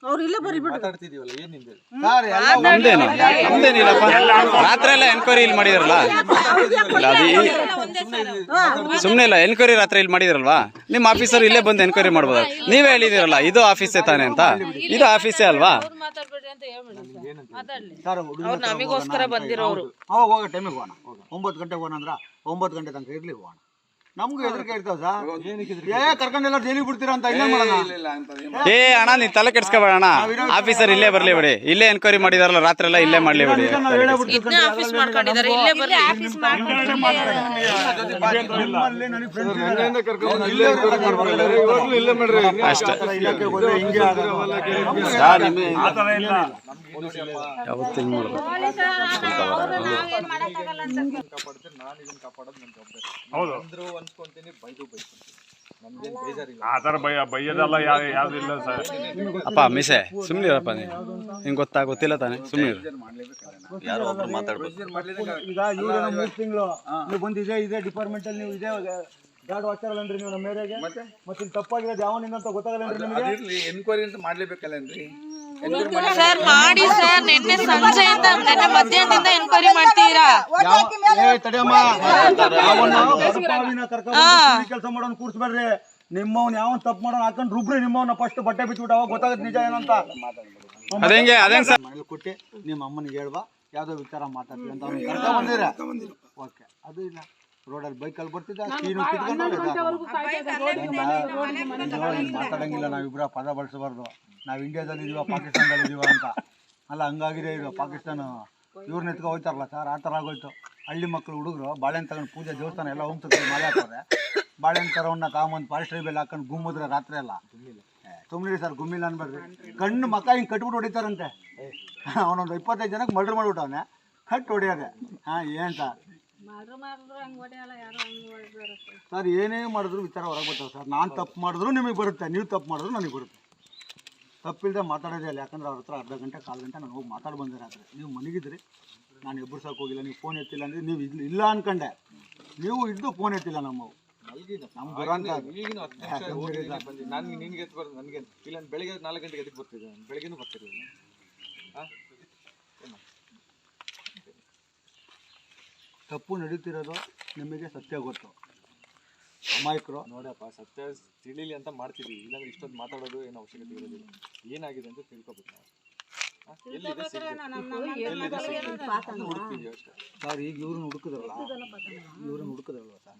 ಅವ್ರು ಇಲ್ಲೇ ಬರೀ ಮಾತಾಡ್ತಿದೀವಲ್ಲ ಏನ್ ನಿಂದು ನಮ್ದೇನಿಲ್ಲಪ್ಪ ರಾತ್ರಿ ಎಲ್ಲ ಎನ್ಕ್ವೈರಿ ಇಲ್ಲಿ ಮಾಡಿದಾರಲ್ಲ ಸುಮ್ಮನೆ ಇಲ್ಲ ಎನ್ಕ್ವೈರಿ ರಾತ್ರಿ ಇಲ್ಲಿ ಮಾಡಿದಾರಲ್ವಾ ನಿಮ್ಮ ಆಫೀಸರ್ ಇಲ್ಲೇ ಬಂದು ಎನ್ಕ್ವೈರಿ ಮಾಡ್ಬೋದು ನೀವೇ ಹೇಳಿದಿರಲ್ಲ ಇದು ಆಫೀಸೇ ತಾನೆ ಅಂತ ಇದು ಆಫೀಸೇ ಅಲ್ವಾ ನಮಗೋಸ್ಕರ ಬಂದಿರೋರು ಅವಾಗ ಹೋಗೋ ಟೈಮಿಗೆ ಹೋಗೋಣ 9 ಗಂಟೆಗೆ ಹೋಗೋಣ ಅಂದ್ರ 9 ಗಂಟೆ ತನಕ ಇರ್ಲಿ ಹೋಗೋಣ ನಮ್ಗೂ ಹೆದರಿಕೆ ಇರ್ತಾವ ಸರ್ ಕರ್ಕೊಂಡೆಲ್ಲ ಜೈಲಿಗೆ ಬಿಡ್ತೀರಾ ಅಂತ ಇನ್ನೇನ್ ಮಾಡೋಣ ಏ ಅಣ್ಣ ನೀನ್ ತಲೆ ಕೆಡ್ಸ್ಕೊಬೇಡ ಅಣ್ಣ ಆಫೀಸರ್ ಇಲ್ಲೇ ಬರ್ಲಿ ಬಿಡಿ ಇಲ್ಲೇ ಎನ್ಕ್ವೈರಿ ಮಾಡಿದಾರಲ್ಲ ರಾತ್ರಿ ಎಲ್ಲ ಇಲ್ಲೇ ಮಾಡ್ಲಿ ಬಿಡಿ ಆಫೀಸ್ ಮಾಡ್ಕೊಂಡಿದ್ದಾರೆ ಇಲ್ಲೇ ಬರ್ಲಿ ಅಷ್ಟೇ ಯಾವತ್ತಿನ ಅಪ್ಪ ಮಿಸೆ ಸುಮ್ನಿರಪ್ಪ ನಿಂಗೆ ಗೊತ್ತಿಲ್ಲ ತಾನೆ ಸುಮ್ನಿರು ಈಗ ಇವ್ರು 3 ತಿಂಗಳು ನೀವು ಬಂದು ಇದೇ ಡಿಪಾರ್ಟ್ಮೆಂಟ್ ಅಲ್ಲಿ ನೀವು ಇದೇ ಗಾರ್ಡ್ ವಾಚರಲ್ಲನ್ರಿ ನೀವು ನಮ್ಮ ಏರಿಯಾಗೆ ಮತ್ತೆ ತಪ್ಪಾಗಿರೋದು ಯಾವನಿಂದ ಅಂತ ಗೊತ್ತಾಗಲ್ಲನ್ರಿ ನಿಮಗೆ ಎನ್ಕ್ವೈರಿ ಅಂತ ಮಾಡ್ಲೇಬೇಕಲ್ಲನ್ರಿ ಸರ್ ಮಾಡಿ ಸರ್ ನಿನ್ನೆ ಸಂಜೆಯಿಂದ ನಿನ್ನೆ ಮಧ್ಯಾಹ್ನದಿಂದ ಎನ್ಕ್ವೈರಿ ಮಾಡ್ತೀರಾ ಕೆಲಸ ಮಾಡೋನ್ ಕೂರ್ಸ್ಬೇಡ್ರಿ ನಿಮ್ಮವ್ನ ಯಾವನ್ ತಪ್ಪು ಮಾಡೋನ್ ಹಾಕೊಂಡ್ ರುಬ್ರಿ ನಿಮ್ಮವ್ನ ಫಸ್ಟ್ ಬಟ್ಟೆ ಬಿಚ್ಬಿಟ್ಟು ಅವಾಗ ಗೊತ್ತಾಗತ್ತೆ ನಿಜ ಏನಂತ ಮನೇಲಿ ಕೊಟ್ಟಿ ನಿಮ್ಮ ಅಮ್ಮನಿಗೆ ಹೇಳ್ಬಾ ಯಾವ್ದೋ ವಿಚಾರ ಮಾತಾಡ್ತೀವಿ ಅಂತ ಅವ್ನಿಗೆ ಕರ್ಕೊಂಡ್ ಬಂದಿರ ಓಕೆ ಅದು ಇಲ್ಲ ರೋಡಲ್ಲಿ ಬೈಕಲ್ಲಿ ಬರ್ತಿದ್ದ ಮಾತಾಡಂಗಿಲ್ಲ ನಾವಿಬ್ರ ಪದ ಬಳಸಬಾರ್ದು ನಾವು ಇಂಡಿಯಾದಲ್ಲಿ ಇದೀವ ಪಾಕಿಸ್ತಾನದಲ್ಲಿ ಇದೀವ ಅಂತ ಅಲ್ಲ ಹಂಗಾಗಿದೆ ಇದು ಪಾಕಿಸ್ತಾನ ಇವ್ರನ್ನ ಎತ್ಕೊ ಹೋಗ್ತಾರಲ್ಲ ಸರ್ ಆ ಥರ ಆಗೋಯ್ತು ಹಳ್ಳಿ ಮಕ್ಕಳು ಹುಡುಗರು ಬಾಳೆಹಣ್ಣು ತಗೊಂಡು ಪೂಜೆ ದೇವಸ್ಥಾನ ಎಲ್ಲ ಹೋಮ್ ತಗೊಂಡು ಮಾಲೆ ಹಾಕೋರೆ ಬಾಳೆಹಣ್ಣು ತರವನ್ನ ತಾಗೊಂಬಂದು ಪಾಲಿಸ್ಟರ್ ಬೆಲ್ಲ ಹಾಕೊಂಡು ಗುಮ್ಮಿದ್ರೆ ರಾತ್ರಿ ಎಲ್ಲ ಸುಮ್ಮನೆ ಸರ್ ಗುಮ್ಮಿಲ್ಲ ಅನ್ಬೇಡ್ರಿ ಕಣ್ಣು ಮಕ್ಕ ಹಿಂಗೆ ಕಟ್ಬಿಟ್ಟು ಹೊಡಿತಾರಂತೆ ಅವನೊಂದು 25 ಜನಕ್ಕೆ ಮರ್ಡ್ರ್ ಮಾಡ್ಬಿಟ್ಟವನೆ ಕಟ್ಟು ಹೊಡಿಯೋದೆ ಹಾಂ ಏನು ಸರ್ ಏನೇ ಮಾಡಿದ್ರು ವಿಚಾರ ಹೊರಗೆ ಬರ್ತಾವೆ ಸರ್ ನಾನು ತಪ್ಪು ಮಾಡಿದ್ರು ನಿಮಗೆ ಬರುತ್ತೆ ನೀವು ತಪ್ಪು ಮಾಡಿದ್ರು ನನಗೆ ಬರುತ್ತೆ ತಪ್ಪಿಲ್ಲದೆ ಮಾತಾಡೋದೇ ಇಲ್ಲ ಯಾಕಂದ್ರೆ ಅವ್ರ ಹತ್ರ ಅರ್ಧ ಗಂಟೆ 1/4 ಗಂಟೆ ನಾನು ಹೋಗಿ ಮಾತಾಡಿ ಬಂದೆ ರಾತ್ರಿ ನೀವು ಮನೆಗಿದ್ರಿ ನಾನು ಎಬ್ಬರ್ಸೋಕೆ ಹೋಗಿಲ್ಲ ನೀವು ಫೋನ್ ಎತ್ತಿಲ್ಲ ಅಂದರೆ ನೀವು ಇಲ್ಲ ಅನ್ಕೊಂಡೆ ನೀವು ಇದ್ದು ಫೋನ್ ಎತ್ತಿಲ್ಲ ನಮ್ಮವು ನಮ್ಮ ದುರಂತ ನಾನು ನಿನ್ಗೆ ಎತ್ಬಾರ್ದು ನನಗೆ ಇಲ್ಲ ಬೆಳಿಗ್ಗೆ 4 ಗಂಟೆಗೆ ಎದಕ್ಕೆ ಬರ್ತಿದ್ದೆ ಬೆಳಗ್ಗೆನೂ ಬರ್ತಿದ್ದೆ ತಪ್ಪು ನಡೀತಿರೋದು ನಿಮಗೆ ಸತ್ಯ ಗೊತ್ತು ಅಮಾಯಕರು ನೋಡಪ್ಪ ಸತ್ಯ ತಿಳಿಲಿ ಅಂತ ಮಾಡ್ತಿದ್ವಿ ಇಲ್ಲಾಂದ್ರೆ ಇಷ್ಟೊಂದು ಮಾತಾಡೋದು ಏನು ಅವಶ್ಯಕತೆ ಇರೋದಿಲ್ಲ ಏನಾಗಿದೆ ಅಂತ ತಿಳ್ಕೊಬೇಕು ಸರ್ ಈಗ ಇವ್ರನ್ನ ಹುಡುಕಿದ್ರಲ್ಲ ಸರ್